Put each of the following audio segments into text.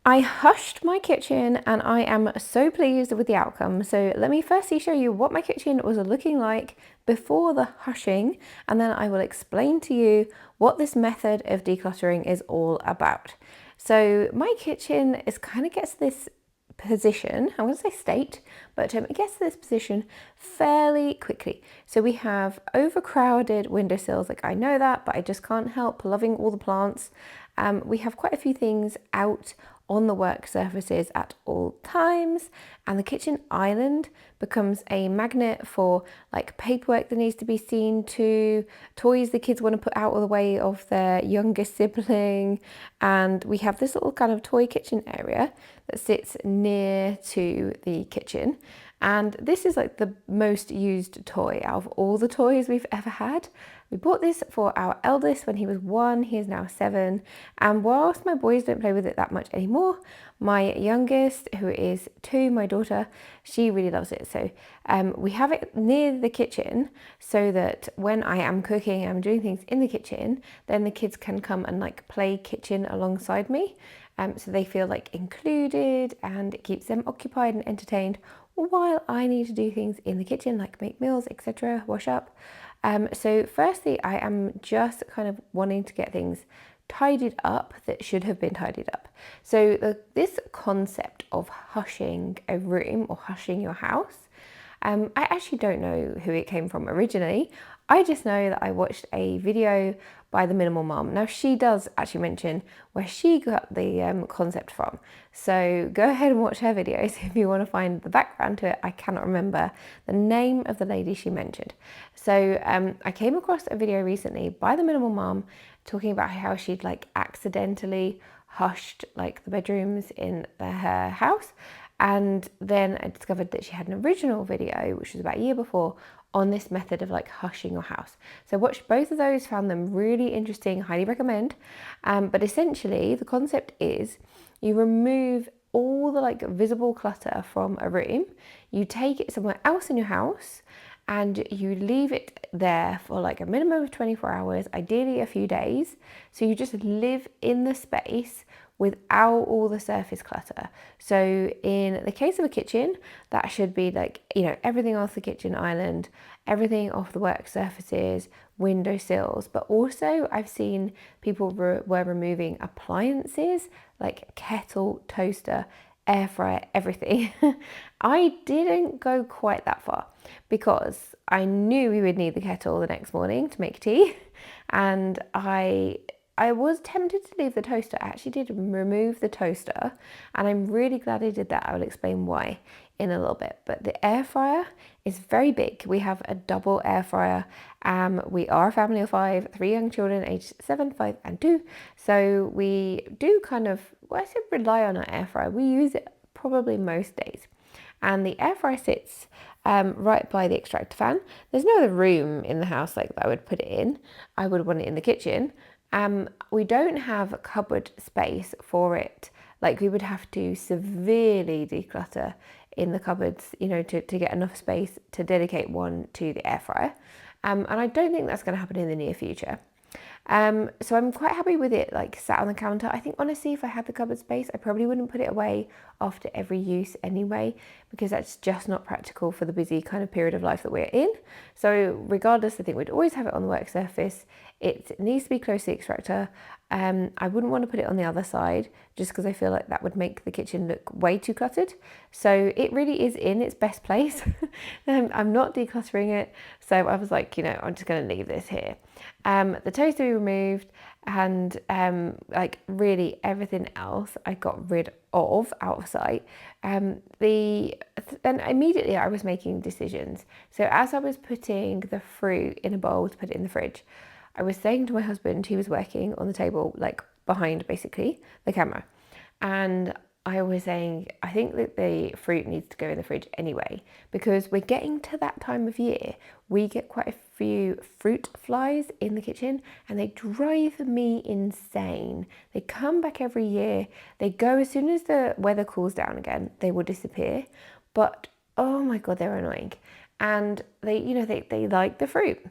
I hushed my kitchen and I am so pleased with the outcome. So let me firstly show you what my kitchen was looking like before the hushing, and then I will explain to you what this method of decluttering is all about. So my kitchen is kind of gets this position, I wouldn't say state, but it gets to this position fairly quickly. So we have overcrowded windowsills, like I know that, but I just can't help loving all the plants. We have quite a few things out on the work surfaces at all times, and the kitchen island becomes a magnet for like paperwork that needs to be seen to, toys the kids want to put out of the way of their youngest sibling, and we have this little kind of toy kitchen area that sits near to the kitchen. And this is like the most used toy out of all the toys we've ever had. We bought this for our eldest when he was 1, he is now 7. And whilst my boys don't play with it that much anymore, my youngest, who is 2, my daughter, she really loves it. So we have it near the kitchen so that when I am cooking, I'm doing things in the kitchen, then the kids can come and like play kitchen alongside me. So they feel like included, and it keeps them occupied and entertained while I need to do things in the kitchen, like make meals, etc., wash up. So firstly, I am just kind of wanting to get things tidied up that should have been tidied up. So this concept of hushing a room or hushing your house, I actually don't know who it came from originally. I just know that I watched a video by the Minimal Mom. Now she does actually mention where she got the concept from. So go ahead and watch her videos if you want to find the background to it. I cannot remember the name of the lady she mentioned. So I came across a video recently by the Minimal Mom talking about how she'd like accidentally hushed like the bedrooms in her house. And then I discovered that she had an original video, which was about a year before, on this method of like hushing your house. So I watched both of those, found them really interesting, highly recommend. But essentially the concept is you remove all the like visible clutter from a room, you take it somewhere else in your house, and you leave it there for like a minimum of 24 hours, ideally a few days. So you just live in the space without all the surface clutter. So in the case of a kitchen, that should be like, you know, everything off the kitchen island, everything off the work surfaces, window sills, but also I've seen people were removing appliances like kettle, toaster, air fryer, everything. I didn't go quite that far because I knew we would need the kettle the next morning to make tea, and I was tempted to leave the toaster. I actually did remove the toaster, and I'm really glad I did that. I will explain why in a little bit. But the air fryer is very big. We have a double air fryer. We are a family of 5, 3 young children aged 7, 5 and 2. So we do kind of, well, I said rely on our air fryer. We use it probably most days. And the air fryer sits right by the extractor fan. There's no other room in the house like that I would put it in. I would want it in the kitchen. We don't have cupboard space for it. Like we would have to severely declutter in the cupboards, you know, to get enough space to dedicate one to the air fryer. And I don't think that's going to happen in the near future. So I'm quite happy with it like sat on the counter. I think honestly, if I had the cupboard space, I probably wouldn't put it away after every use anyway, because that's just not practical for the busy kind of period of life that we're in. So regardless, I think we'd always have it on the work surface. It needs to be close to the extractor. I wouldn't want to put it on the other side just because I feel like that would make the kitchen look way too cluttered. So it really is in its best place. I'm not decluttering it. So I was like, you know, I'm just going to leave this here. The toaster we removed, and like really everything else I got rid of out of sight. Then immediately I was making decisions. So as I was putting the fruit in a bowl to put it in the fridge, I was saying to my husband, he was working on the table, like behind basically the camera. And I was saying, I think that the fruit needs to go in the fridge anyway, because we're getting to that time of year. We get quite a few fruit flies in the kitchen and they drive me insane. They come back every year. They go as soon as the weather cools down again, they will disappear. But oh my God, they're annoying. And they, you know, they like the fruit.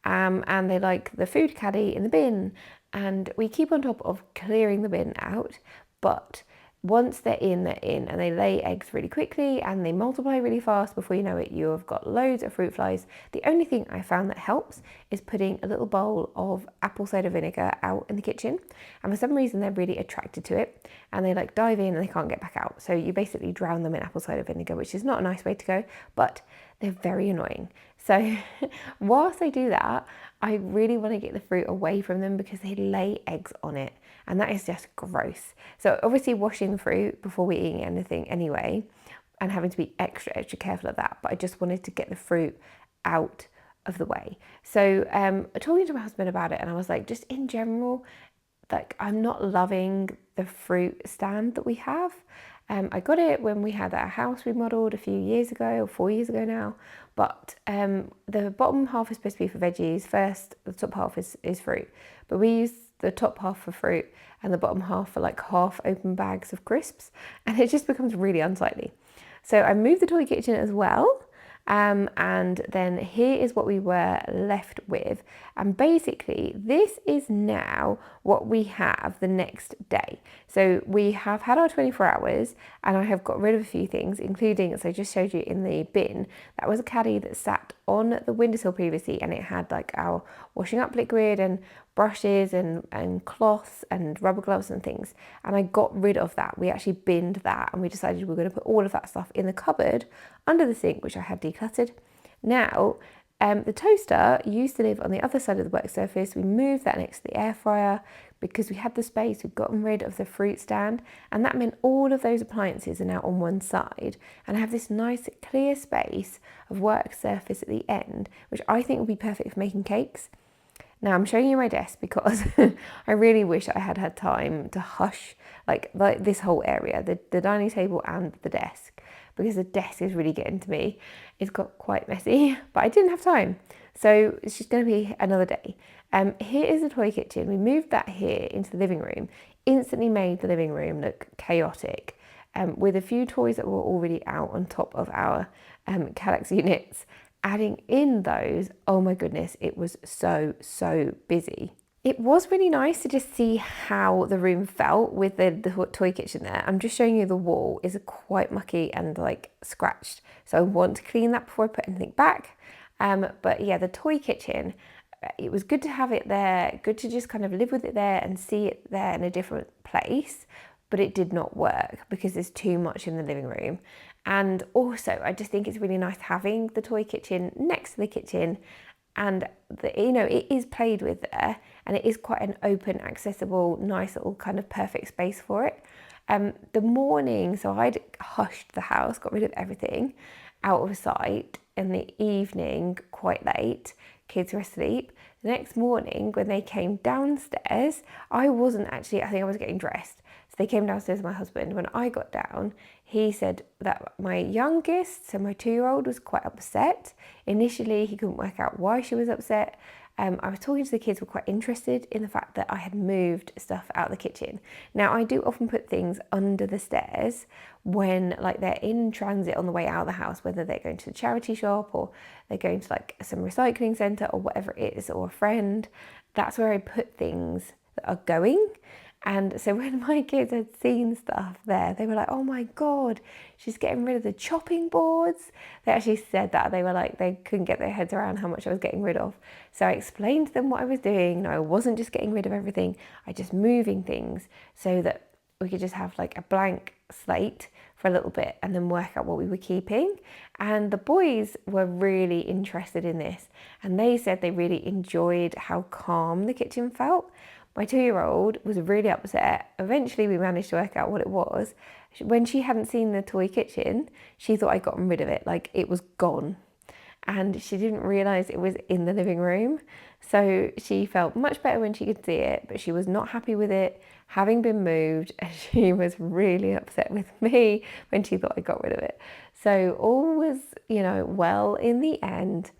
And they like the food caddy in the bin, and we keep on top of clearing the bin out, but once they're in, and they lay eggs really quickly and they multiply really fast. Before you know it, you have got loads of fruit flies. The only thing I found that helps is putting a little bowl of apple cider vinegar out in the kitchen, and for some reason they're really attracted to it and they like dive in and they can't get back out. So you basically drown them in apple cider vinegar, which is not a nice way to go, but they're very annoying. So whilst I do that, I really want to get the fruit away from them because they lay eggs on it, and that is just gross. So obviously washing the fruit before we eat anything anyway, and having to be extra careful of that, but I just wanted to get the fruit out of the way. So talking to my husband about it, and I was like, just in general, like I'm not loving the fruit stand that we have. I got it when we had our house remodeled a few years ago, or 4 years ago now, but the bottom half is supposed to be for veggies. First, the top half is fruit, but we use the top half for fruit and the bottom half for like half open bags of crisps, and it just becomes really unsightly. So I moved the toy kitchen as well. And then here is what we were left with. And basically, this is now what we have the next day. So we have had our 24 hours, and I have got rid of a few things, including, as I just showed you in the bin, that was a caddy that sat on the windowsill previously, and it had like our washing up liquid and brushes and cloths and rubber gloves and things, and I got rid of that. We actually binned that, and we decided we were going to put all of that stuff in the cupboard under the sink, which I had decluttered. Now the toaster used to live on the other side of the work surface. We moved that next to the air fryer because we had the space. We'd gotten rid of the fruit stand, and that meant all of those appliances are now on one side, and I have this nice clear space of work surface at the end, which I think would be perfect for making cakes. Now I'm showing you my desk because I really wish I had had time to hush like this whole area, the dining table and the desk, because the desk is really getting to me. It's got quite messy, but I didn't have time. So it's just going to be another day. Here is the toy kitchen. We moved that here into the living room, instantly made the living room look chaotic, with a few toys that were already out on top of our Kallax units. Adding in those, oh my goodness, it was so busy. It was really nice to just see how the room felt with the toy kitchen there. I'm just showing you the wall is quite mucky and like scratched, so I want to clean that before I put anything back. But yeah, the toy kitchen, it was good to have it there, good to just kind of live with it there and see it there in a different place, but it did not work because there's too much in the living room. And also, I just think it's really nice having the toy kitchen next to the kitchen, and it is played with there, and it is quite an open, accessible, nice little kind of perfect space for it. The morning, so I'd hushed the house, got rid of everything out of sight. In the evening, quite late, kids were asleep. The next morning, when they came downstairs, I think I was getting dressed. So they came downstairs with my husband. When I got down, he said that my youngest, so my 2-year-old, was quite upset. Initially, he couldn't work out why she was upset. I was talking to the kids, who were quite interested in the fact that I had moved stuff out of the kitchen. Now, I do often put things under the stairs when like they're in transit on the way out of the house, whether they're going to the charity shop or they're going to like some recycling centre or whatever it is, or a friend. That's where I put things that are going. And so when my kids had seen stuff there, they were like, oh my God, she's getting rid of the chopping boards. They actually said that. They were like, they couldn't get their heads around how much I was getting rid of. So I explained to them what I was doing. No, I wasn't just getting rid of everything. I just moving things so that we could just have like a blank slate for a little bit and then work out what we were keeping. And the boys were really interested in this. And they said they really enjoyed how calm the kitchen felt. My 2-year-old was really upset. Eventually we managed to work out what it was. When she hadn't seen the toy kitchen, she thought I'd gotten rid of it, like it was gone. And she didn't realise it was in the living room. So she felt much better when she could see it, but she was not happy with it having been moved. And she was really upset with me when she thought I got rid of it. So all was, well in the end.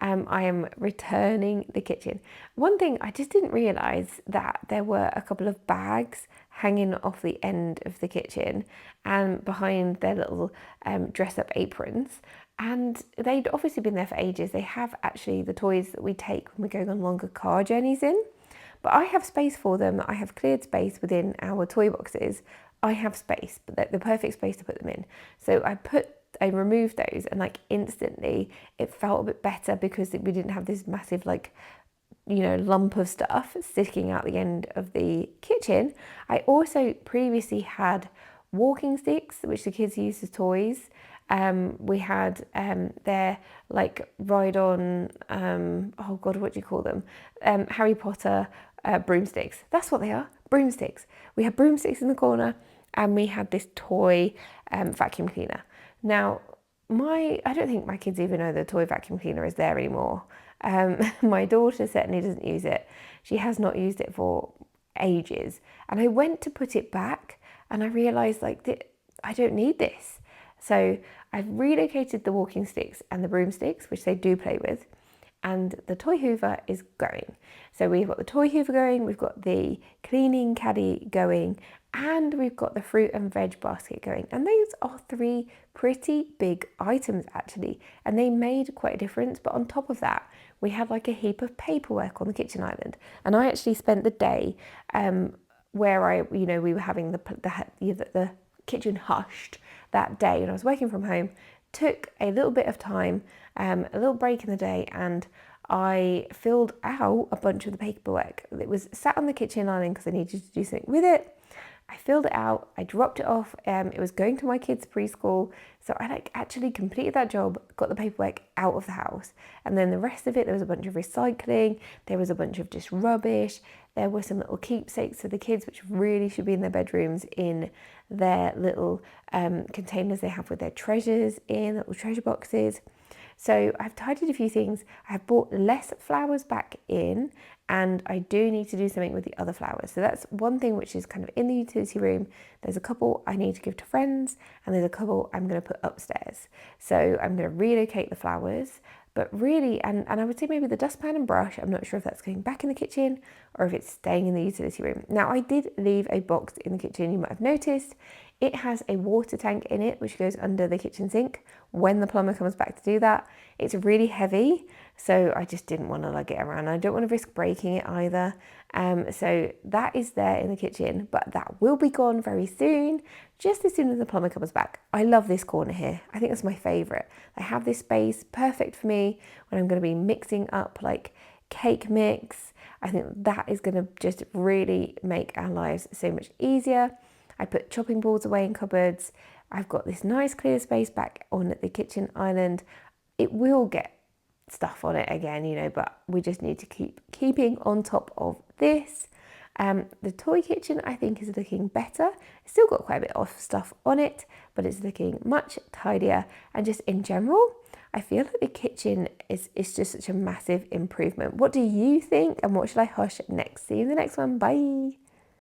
I am returning the kitchen. One thing, I just didn't realise that there were a couple of bags hanging off the end of the kitchen and behind their little dress-up aprons. And they'd obviously been there for ages. They have actually the toys that we take when we're going on longer car journeys in. But I have space for them. I have cleared space within our toy boxes I have space, but the perfect space to put them in. So I removed those, and like instantly it felt a bit better because we didn't have this massive like, you know, lump of stuff sticking out the end of the kitchen. I also previously had walking sticks, which the kids use as toys. We had their like ride on, oh God, what do you call them? Harry Potter broomsticks. That's what they are, broomsticks. We had broomsticks in the corner, and we had this toy vacuum cleaner. Now, I don't think my kids even know the toy vacuum cleaner is there anymore. My daughter certainly doesn't use it. She has not used it for ages. And I went to put it back, and I realised like I don't need this. So I've relocated the walking sticks and the broomsticks, which they do play with, and the toy hoover is going. So we've got the toy hoover going, we've got the cleaning caddy going, and we've got the fruit and veg basket going. And those are 3 pretty big items actually, and they made quite a difference. But on top of that, we had like a heap of paperwork on the kitchen island, and I actually spent the day where we were having the kitchen hushed that day, and I was working from home. Took a little bit of time, a little break in the day, and I filled out a bunch of the paperwork that was sat on the kitchen island because I needed to do something with it. I filled it out, I dropped it off, it was going to my kids' preschool, so I like actually completed that job, got the paperwork out of the house, and then the rest of it, there was a bunch of recycling, there was a bunch of just rubbish, there were some little keepsakes for the kids, which really should be in their bedrooms, in their little containers they have with their treasures in, little treasure boxes. So I've tidied a few things. I've brought less flowers back in, and I do need to do something with the other flowers. So that's one thing which is kind of in the utility room. There's a couple I need to give to friends, and there's a couple I'm going to put upstairs. So I'm going to relocate the flowers, but really, and I would say maybe the dustpan and brush, I'm not sure if that's going back in the kitchen or if it's staying in the utility room. Now, I did leave a box in the kitchen, you might have noticed. It has a water tank in it, which goes under the kitchen sink when the plumber comes back to do that. It's really heavy, so I just didn't want to lug it around. I don't want to risk breaking it either. So that is there in the kitchen, but that will be gone very soon, just as soon as the plumber comes back. I love this corner here. I think it's my favourite. I have this space perfect for me when I'm going to be mixing up like cake mix. I think that is going to just really make our lives so much easier. I put chopping boards away in cupboards. I've got this nice clear space back on the kitchen island. It will get stuff on it again, but we just need to keeping on top of this. The toy kitchen, I think, is looking better. It's still got quite a bit of stuff on it, but it's looking much tidier. And just in general, I feel like the kitchen is just such a massive improvement. What do you think, and what should I hush next? See you in the next one. Bye.